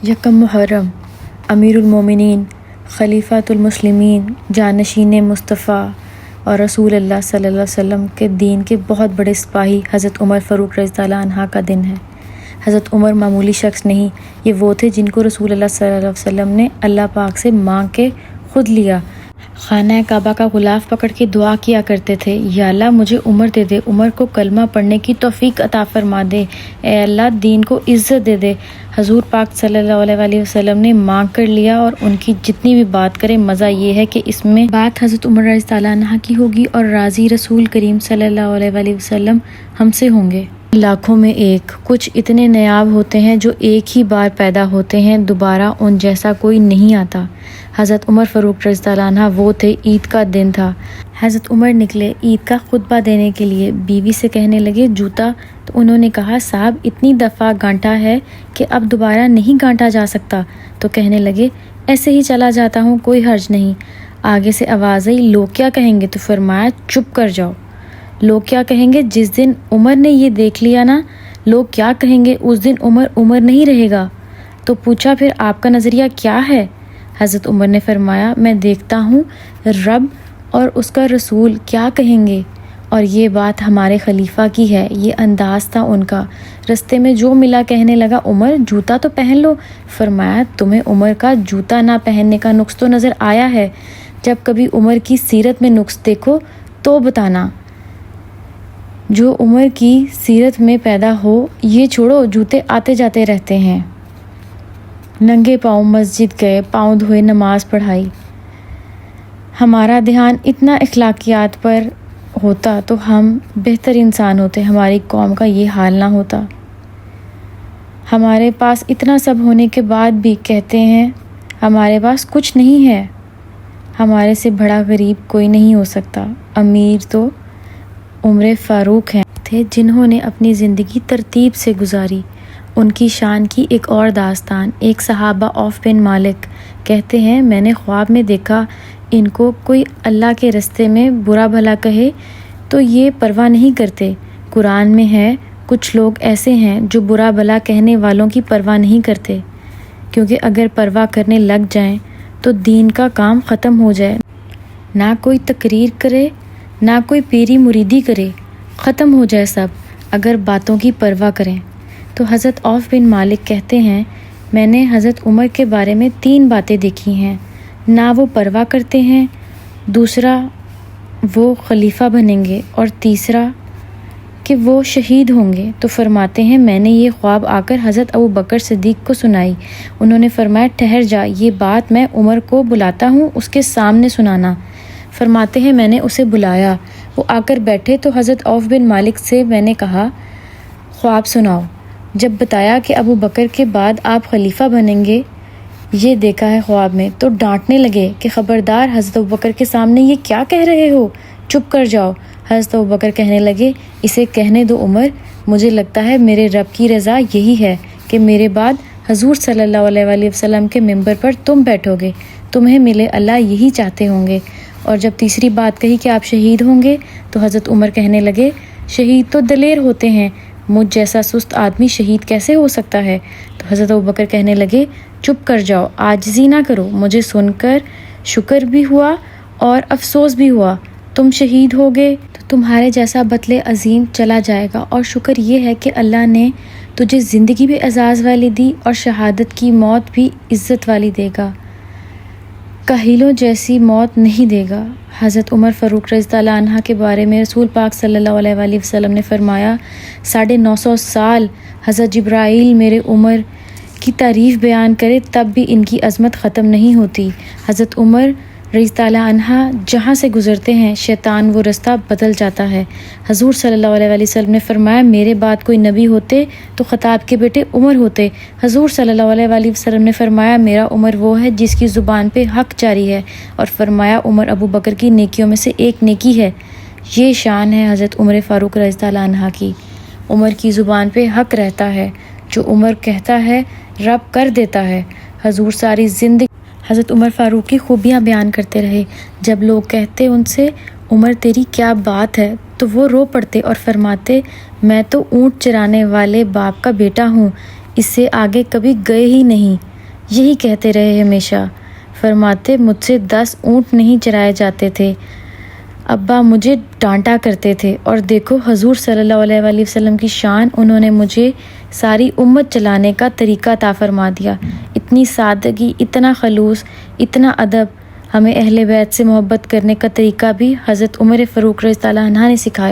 یکم محرم، امیر المومنین، خلیفۃ المسلمین، جانشین مصطفیٰ اور رسول اللہ صلی اللہ علیہ وسلم کے دین کے بہت بڑے سپاہی حضرت عمر فاروق رضی اللہ عنہ کا دن ہے۔ حضرت عمر معمولی شخص نہیں، یہ وہ تھے جن کو رسول اللہ صلی اللہ علیہ وسلم نے اللہ پاک سے مانگ کے خود لیا۔ خانہ کعبہ کا غلاف پکڑ کے دعا کیا کرتے تھے، یا اللہ مجھے عمر دے دے، عمر کو کلمہ پڑھنے کی توفیق عطا فرما دے، اے اللہ دین کو عزت دے دے۔ حضور پاک صلی اللہ علیہ وسلم نے مانگ کر لیا، اور ان کی جتنی بھی بات کریں مزہ یہ ہے کہ اس میں بات حضرت عمر رضی اللہ عنہ کی ہوگی اور راضی رسول کریم صلی اللہ علیہ وسلم ہم سے ہوں گے۔ لاکھوں میں ایک، کچھ اتنے نایاب ہوتے ہیں جو ایک ہی بار پیدا ہوتے ہیں، دوبارہ ان جیسا کوئی نہیں آتا۔ حضرت عمر فاروق رضی اللہ عنہ وہ تھے، عید کا دن تھا، حضرت عمر نکلے عید کا خطبہ دینے کے لیے، بیوی سے کہنے لگے جوتا، تو انہوں نے کہا صاحب اتنی دفعہ گانٹا ہے کہ اب دوبارہ نہیں گانٹا جا سکتا، تو کہنے لگے ایسے ہی چلا جاتا ہوں، کوئی حرج نہیں۔ آگے سے آواز آئی لوگ کیا کہیں گے، تو فرمایا چپ کر جاؤ، لوگ کیا کہیں گے، جس دن عمر نے یہ دیکھ لیا نا، لوگ کیا کہیں گے، اس دن عمر نہیں رہے گا۔ تو پوچھا پھر آپ کا نظریہ کیا ہے؟ حضرت عمر نے فرمایا میں دیکھتا ہوں رب اور اس کا رسول کیا کہیں گے، اور یہ بات ہمارے خلیفہ کی ہے، یہ انداز تھا ان کا۔ رستے میں جو ملا کہنے لگا عمر جوتا تو پہن لو۔ فرمایا تمہیں عمر کا جوتا نہ پہننے کا نقص تو نظر آیا ہے، جب کبھی عمر کی سیرت میں نقص دیکھو تو بتانا۔ جو عمر کی سیرت میں پیدا ہو، یہ چھوڑو جوتے آتے جاتے رہتے ہیں۔ ننگے پاؤں مسجد گئے، پاؤں دھوئے نماز پڑھائی۔ ہمارا دھیان اتنا اخلاقیات پر ہوتا تو ہم بہتر انسان ہوتے، ہماری قوم کا یہ حال نہ ہوتا۔ ہمارے پاس اتنا سب ہونے کے بعد بھی کہتے ہیں ہمارے پاس کچھ نہیں ہے۔ ہمارے سے بڑا غریب کوئی نہیں ہو سکتا۔ امیر تو عمر فاروق ہیں تھے، جنہوں نے اپنی زندگی ترتیب سے گزاری۔ ان کی شان کی ایک اور داستان، ایک صحابہ عوف بن مالک کہتے ہیں میں نے خواب میں دیکھا ان کو کوئی اللہ کے رستے میں برا بھلا کہے تو یہ پرواہ نہیں کرتے۔ قرآن میں ہے کچھ لوگ ایسے ہیں جو برا بھلا کہنے والوں کی پرواہ نہیں کرتے، کیونکہ اگر پرواہ کرنے لگ جائیں تو دین کا کام ختم ہو جائے، نہ کوئی تقریر کرے نہ کوئی پیری مریدی کرے، ختم ہو جائے سب اگر باتوں کی پرواہ کریں۔ تو حضرت عوف بن مالک کہتے ہیں میں نے حضرت عمر کے بارے میں 3 باتیں دیکھی ہیں، نہ وہ پرواہ کرتے ہیں، دوسرا وہ خلیفہ بنیں گے، اور تیسرا کہ وہ شہید ہوں گے۔ تو فرماتے ہیں میں نے یہ خواب آ کر حضرت ابو بکر صدیق کو سنائی، انہوں نے فرمایا ٹھہر جا، یہ بات میں عمر کو بلاتا ہوں، اس کے سامنے سنانا۔ فرماتے ہیں میں نے اسے بلایا، وہ آ کر بیٹھے تو حضرت عوف بن مالک سے میں نے کہا خواب سناؤ۔ جب بتایا کہ ابو بکر کے بعد آپ خلیفہ بنیں گے، یہ دیکھا ہے خواب میں، تو ڈانٹنے لگے کہ خبردار حضرت ابو بکر کے سامنے یہ کیا کہہ رہے ہو، چپ کر جاؤ۔ حضرت ابو بکر کہنے لگے اسے کہنے دو عمر، مجھے لگتا ہے میرے رب کی رضا یہی ہے کہ میرے بعد حضور صلی اللہ علیہ وسلم کے ممبر پر تم بیٹھو گے، تمہیں ملے اللہ یہی چاہتے ہوں گے۔ اور جب تیسری بات کہی کہ آپ شہید ہوں گے، تو حضرت عمر کہنے لگے شہید تو دلیر ہوتے ہیں، مجھ جیسا سست آدمی شہید کیسے ہو سکتا ہے؟ تو حضرت ابوبکر کہنے لگے چپ کر جاؤ، عاجزی نہ کرو، مجھے سن کر شکر بھی ہوا اور افسوس بھی ہوا، تم شہید ہوگے تو تمہارے جیسا بطل عظیم چلا جائے گا، اور شکر یہ ہے کہ اللہ نے تجھے زندگی بھی اعزاز والی دی اور شہادت کی موت بھی عزت والی دے گا، کاہلوں جیسی موت نہیں دے گا۔ حضرت عمر فاروق رضی اللہ عنہ کے بارے میں رسول پاک صلی اللہ علیہ وسلم نے فرمایا 950 سال حضرت جبرائیل میرے عمر کی تعریف بیان کرے تب بھی ان کی عظمت ختم نہیں ہوتی۔ حضرت عمر رضی اللہ عنہ جہاں سے گزرتے ہیں شیطان وہ رستہ بدل جاتا ہے۔ حضور صلی اللہ علیہ وسلم نے فرمایا میرے بعد کوئی نبی ہوتے تو خطاب کے بیٹے عمر ہوتے۔ حضور صلی اللہ علیہ وسلم نے فرمایا میرا عمر وہ ہے جس کی زبان پہ حق جاری ہے، اور فرمایا عمر ابو بکر کی نیکیوں میں سے ایک نیکی ہے۔ یہ شان ہے حضرت عمر فاروق رضی اللہ عنہ کی، عمر کی زبان پہ حق رہتا ہے، جو عمر کہتا ہے رب کر دیتا ہے۔ حضور ساری زندگی حضرت عمر فاروق کی خوبیاں بیان کرتے رہے، جب لوگ کہتے ان سے عمر تیری کیا بات ہے تو وہ رو پڑتے اور فرماتے میں تو اونٹ چرانے والے باپ کا بیٹا ہوں، اس سے آگے کبھی گئے ہی نہیں۔ یہی کہتے رہے ہمیشہ، فرماتے مجھ سے 10 اونٹ نہیں چرائے جاتے تھے، ابا مجھے ڈانٹا کرتے تھے، اور دیکھو حضور صلی اللہ علیہ وآلہ وسلم کی شان، انہوں نے مجھے ساری امت چلانے کا طریقہ عطا فرما دیا۔ اتنی سادگی، اتنا خلوص، اتنا ادب، ہمیں اہل بیت سے محبت کرنے کا طریقہ بھی حضرت عمر فاروق رضی اللہ عنہ نے سکھایا۔